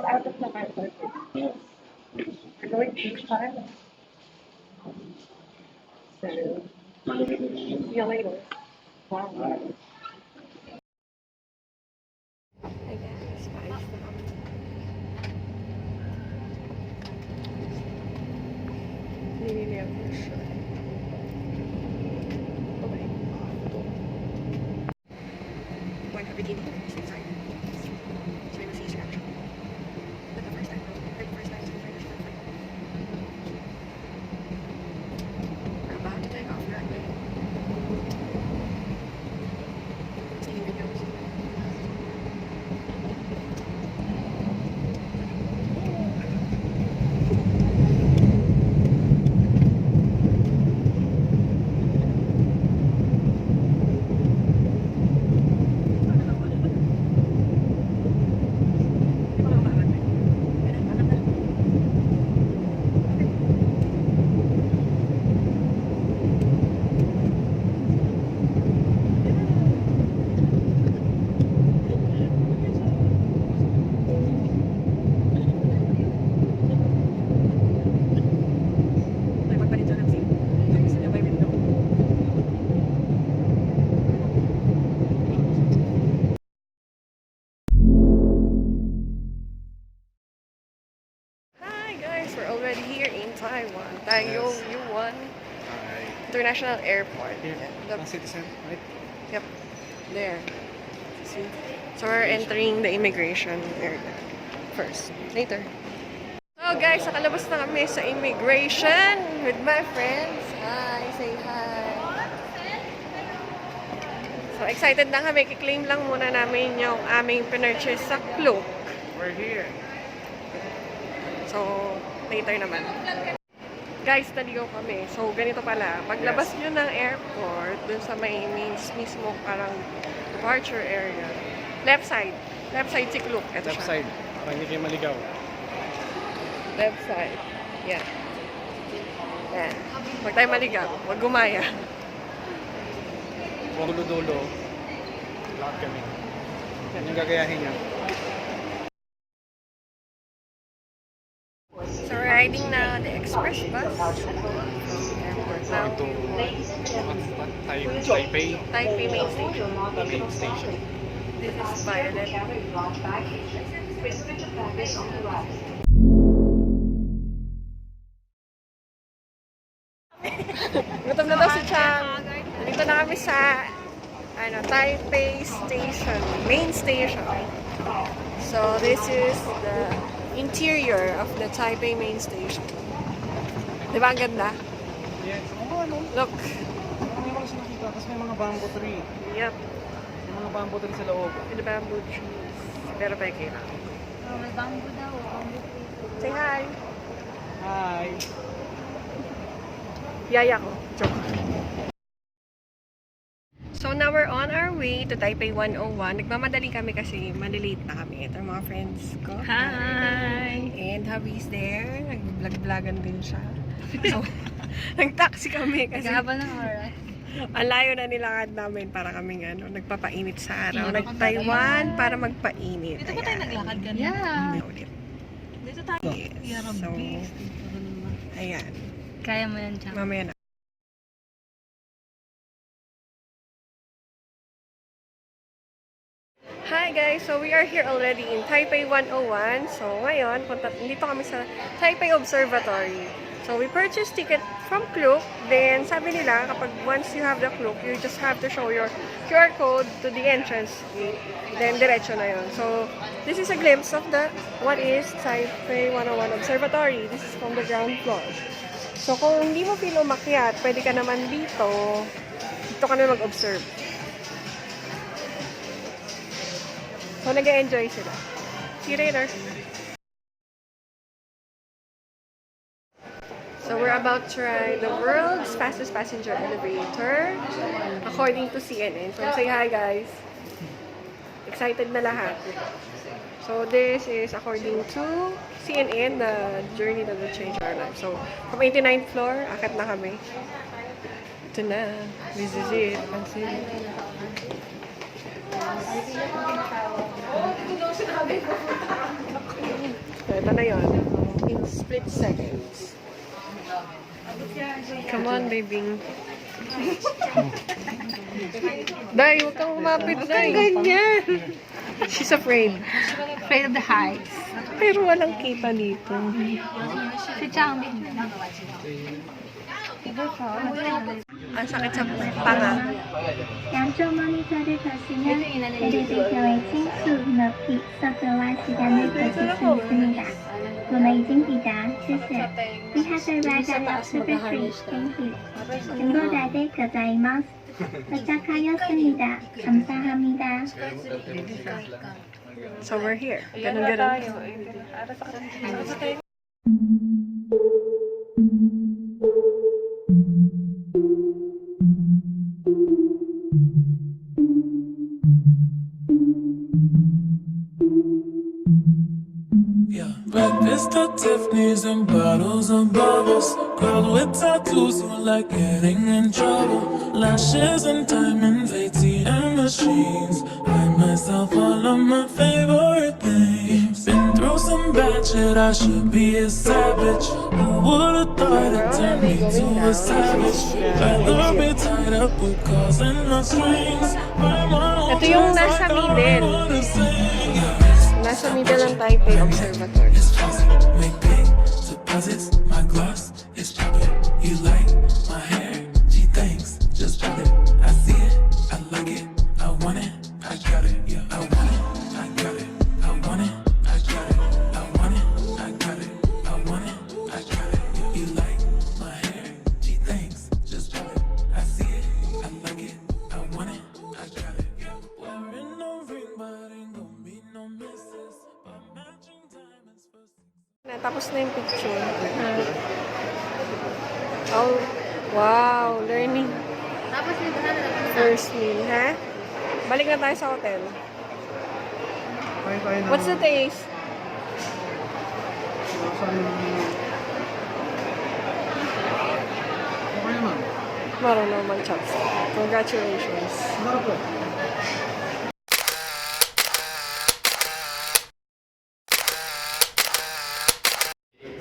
out of the airport. Yes. We're going to China. So, see you later. Wow. Hi guys, paayos na kami. Ninili ako ng shirt. Okay. One for bikini. Sorry. Sorry, my face reaction. But the first time, we're about to take off the runway. Taking videos. We're already here in Taiwan. Taiyong Yuan International Airport. Here, city center, right? Yep. There. See? So we're entering the immigration area first. Later. So guys, nakalabas na kami sa immigration with my friends. Hi, say hi. So excited na kami. Kiklaim lang muna namin yung aming pinurchase sa Klook. We're here. So, later naman. Guys, naligaw kami. So, ganito pala. Paglabas nyo ng airport, dun sa may mismo parang departure area. Left side. Left side si Klook. Ito Left siya. side. Para hindi kayo maligaw. Left side. Yan. Yan. Huwag tayo maligaw. Huwag gumaya. Huwag dulo-dulo. Lahat kami. Yan yung gagayahin niya. So, we're riding now the express bus. Airport now. Ito, Taipei. Taipei main station. Main station. This is Violet. Gutom na daw si Chang. Dito na kami sa Taipei Station, main station. So this is the interior of the Taipei main station. Di ba ang ganda? Yes. Ano? Look. Hindi ko kasi nakita kasi may mga bamboo tree. Yep. May mga bamboo tree sa loob. With the bamboo trees. Pero peke lang. Oh, may bamboo daw. Bamboo tree. Say hi. Hi. Yaya ko. Joke. So now we're on our way to Taipei 101. Nagmamadali kami kasi malilate na kami. Ito mga friends ko. Hi! And hubby's there. Nag-vlog-vlogan din siya. So, nag-taxi kami kasi Naghahabol ng oras. ang layo na nilakad namin para kaming nagpapainit sa araw. Nag-Taiwan para magpainit. Dito ba tayo naglakad ganun? Yeah. Ulit. Dito tayo. Yes. So, ayan. Kaya mo yan, Chang. Mamaya na. Hi guys! So we are here already in Taipei 101. So ngayon, dito kami sa Taipei Observatory. So we purchased ticket from Klook. Then sabi nila, kapag once you have the Klook, you just have to show your QR code to the entrance gate. Then diretso na yun. So this is a glimpse of what is Taipei 101 Observatory. This is from the ground floor. So kung hindi mo feel umakyat, pwede ka naman dito ka na mag-observe. So, nag-enjoy sila. See you later. So, we're about to ride the world's fastest passenger elevator according to CNN. So, say hi guys. Excited na lahat. So, this is according to CNN, the journey that will change our life. So, from 89th floor, akit na kami. Ito na. This is it. Pansin. Ito na yun. In split seconds. Come on, baby. Day, huwag kang umapit, Day. Huwag kang ganyan. She's afraid. Afraid of the heights. Pero walang kita dito. Si Chang. Ang sakit sa panga. 양쪽 모니터를 보시면 텔레비전의 층수높이 서브와 시간을 보실 수 있습니다. Amazing 기다, 谢谢. We have arrived at October 3. Thank you. 중고자들 고자이마스. 도착하였습니다. 감사합니다. So we're here. Ganun. Breakfast at Tiffany's and bottles of bubbles. Girl with tattoos who like getting in trouble. Lashes and diamonds, ATM machines. Buy myself all of my favorite things. Been through some bad shit, I should be a savage. Who would've thought it turned me to a savage? Rather be tied up with calls and my strings. Ito yung nasa middle. Nasa middle ng Taipei Observatory. Make big deposits. My gloss is popping. You like my hair? She thinks just pop it. I see it. I like it. I want it. I got it. Yeah, I want it. I got it. I want it. I got it. I want it. I got it. I want it. I got it. Yeah. You like my hair? She thinks just pop it. I see it. I like it. I want it. I got it. Yeah. Wearing no ring, but ain't gonna be no misses. But matching diamonds for Tapos na yung picture. Oh, wow. Learning. Tapos yung First meal, ha? Balik na tayo sa hotel. Kain tayo ng... What's the taste? Okay naman. Marunong mag-chopstick. Congratulations. Sarap po.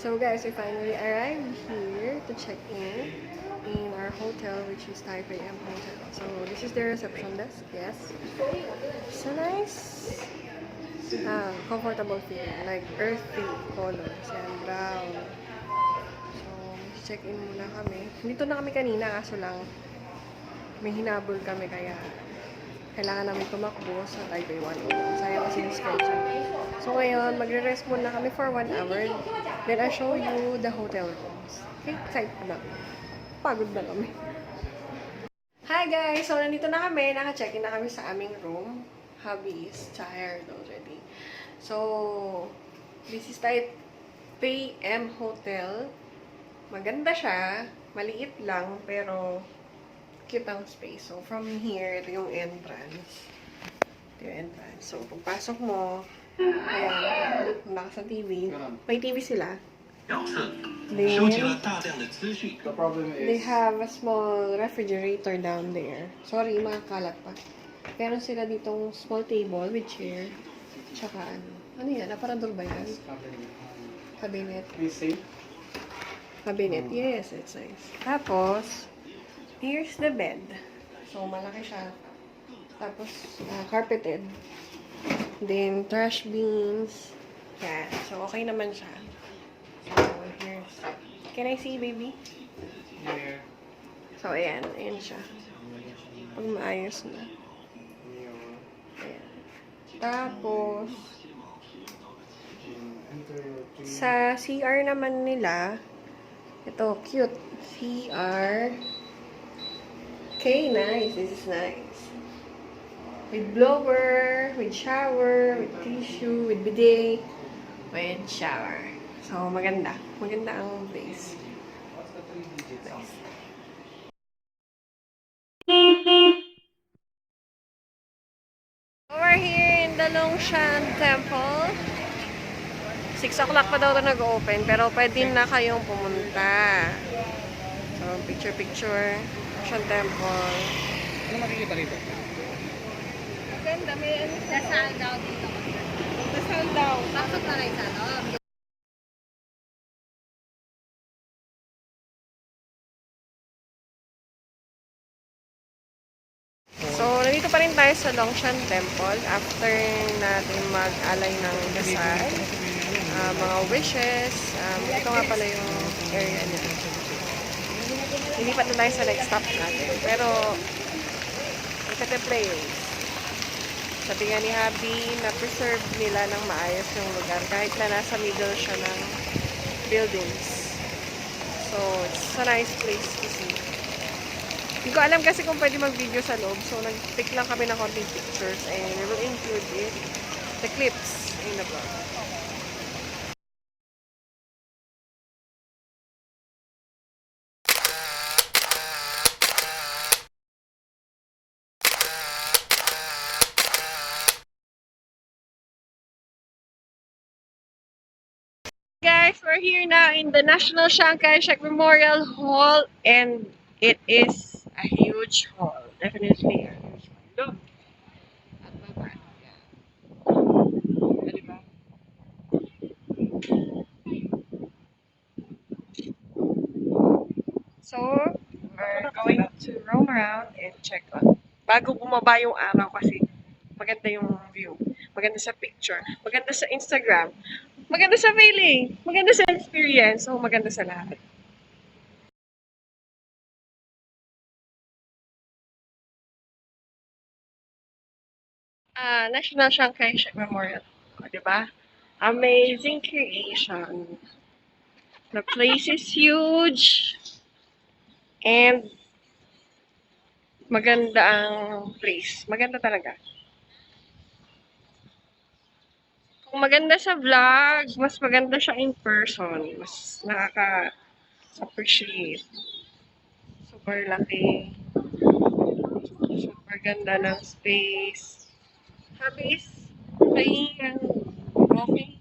So guys, we finally arrived here to check in our hotel, which is Taipei M Hotel. So this is the reception desk. Yes, so nice, comfortable feeling, like earthy colors and brown. So check in muna kami. Dito na kami kanina, kaso lang may hinabol kami kaya kailangan namin tumakbo sa Taipei 101. Sayang kasi yung schedule. So ngayon, magre-rest muna kami for 1 hour. Then I'll show you the hotel rooms. Okay, excited na. Pagod na kami. Hi guys! So nandito na kami. Naka-check-in na kami sa aming room. Hubbies. Tired already. So, this is Taipei M Hotel. Maganda siya. Maliit lang, pero cute ang space. So, from here, ito yung entrance. Ito yung entrance. So, pagpasok mo, ayan, lakas ng TV. May TV sila. Then, The problem they is... have a small refrigerator down there. Sorry, makakalat pa. Meron sila ditong small table with chair. Tsaka ano yan? Aparador ba yan? Cabinet. Is safe? Cabinet. Yes, it's nice. Tapos, here's the bed. So, malaki siya. Tapos, carpeted. Then, trash bins. Yeah. So, okay naman siya. So, here's... Can I see, baby? Yeah. So, ayan. Ayan siya. Pag maayos na. Ayan. Tapos, sa CR naman nila, ito, cute. CR. Okay, nice. This is nice. With blower, with shower, with tissue, with bidet, with shower. So, maganda. Maganda ang place. Nice. We're here in the Longshan Temple. 6 o'clock pa daw ito nag-open, pero pwede na kayong pumunta. So, picture-picture. Longshan Temple. Ano makikita rito? Ganda, may ano. Dasal daw dito. Dasal daw. Pasok na rin sa loob. tayo sa Longshan Temple after natin mag-alay ng dasal, mga wishes. Ito nga pala yung area niya. Lilipat na tayo sa next stop natin. Pero, look at the place. Sabi nga ni Habi, na-preserve nila ng maayos yung lugar kahit na nasa middle siya ng buildings. So, it's a nice place to see. Hindi ko alam kasi kung pwede mag-video sa loob. So, nag-take lang kami ng konting pictures and we will include it, the clips in the vlog. Guys, we're here now in the National Chiang Kai-shek Memorial Hall and it is a huge hall. Definitely a huge hall. Look! At baba. Yeah. Diba? So, we're going to roam around and check on. Bago bumaba yung araw kasi maganda yung view. Maganda sa picture. Maganda sa Instagram. Maganda sa feeling. Maganda sa experience. So, maganda sa lahat. National Chiang Kai-shek Memorial. O, diba? Amazing creation. The place is huge. And maganda ang place. Maganda talaga. Kung maganda sa vlog, mas maganda siya in person. Mas nakaka-appreciate. Super laki. Super ganda ng space. Hubbies, playing and coffee.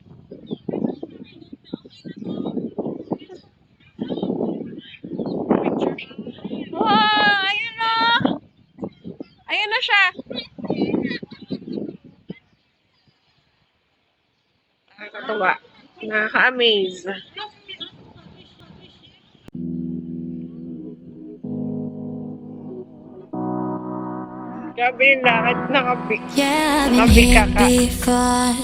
Wow! Ayun na! Ayun na siya! Nakakatuwa. Nakaka-amaze. Gabi yung lakad Yeah, I've been here before.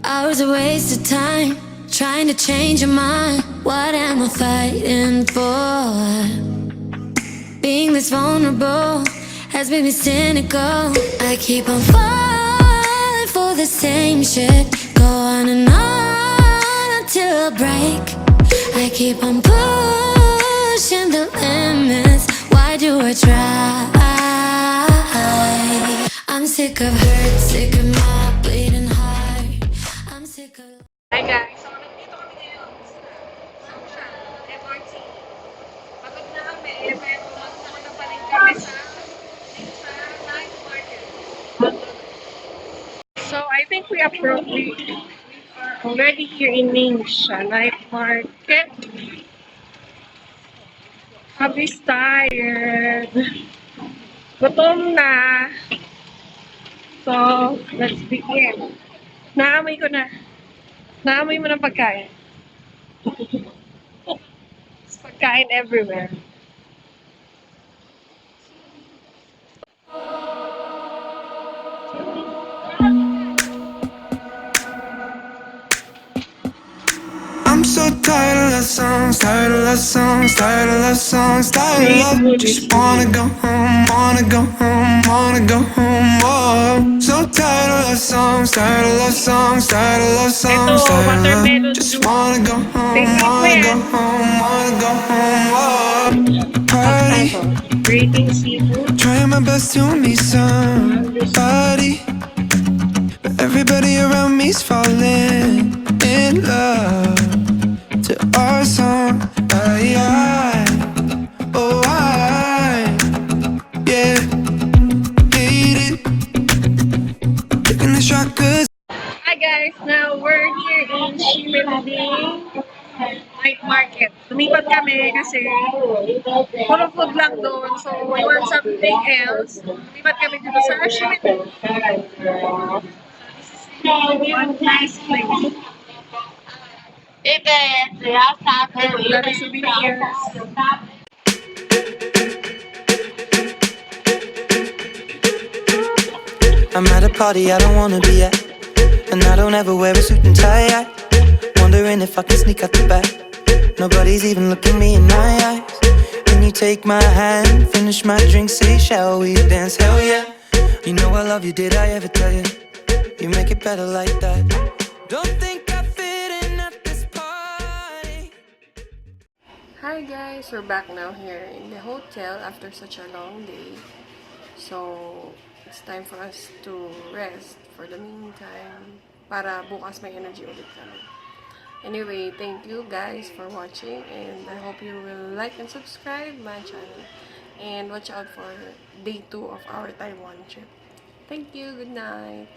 Hours a waste of time trying to change your mind. What am I fighting for? Being this vulnerable has made me cynical. I keep on falling for the same shit. Go on and on until I break. I keep on pushing the limits. Why do I try? I'm sick of hurt, sick of my bleeding heart. I'm sick of... Hi guys! So, nandito kami ngayon sa Longshan, MRT. Pagod na kami, pero magpunta pa rin kami sa night market. So, I think we are already here in Ningxia night market. Hubby's tired. Gutom na. So, let's begin. Naamoy ko na. Naamoy mo ng pagkain. There's pagkain everywhere. I'm so tired of love songs, tired of love songs, tired of love songs, tired of love. Just wanna go home, wanna go home, wanna go home. Oh, so tired of love songs, tired of love songs, tired of love songs, tired of love. Just wanna go home, wanna go home, wanna go home. Oh, party, Grating seafood. trying my best to meet somebody, but everybody around me's falling in love to our song. Oh yeah, hate it, taking the shot 'cause Hi guys! Now we're here in Shimending Night Market. Lumipat kami kasi puro food lang doon. So, we want something else. Lumipat kami dito sa Shimending. One nice place. Dami souvenirs. I'm at a party I don't wanna be at, and I don't ever wear a suit and tie. Wondering if I can sneak out the back. Nobody's even looking me in my eyes. When you take my hand, finish my drink, say shall we dance? Hell yeah. You know I love you, did I ever tell you? You make it better like that. Don't think I fit in at this party. Hi guys, we're back now here in the hotel after such a long day. So, it's time for us to rest for the meantime para bukas may energy ulit kami. Anyway, thank you guys for watching, and I hope you will like and subscribe my channel. And watch out for day 2 of our Taiwan trip. Thank you, good night!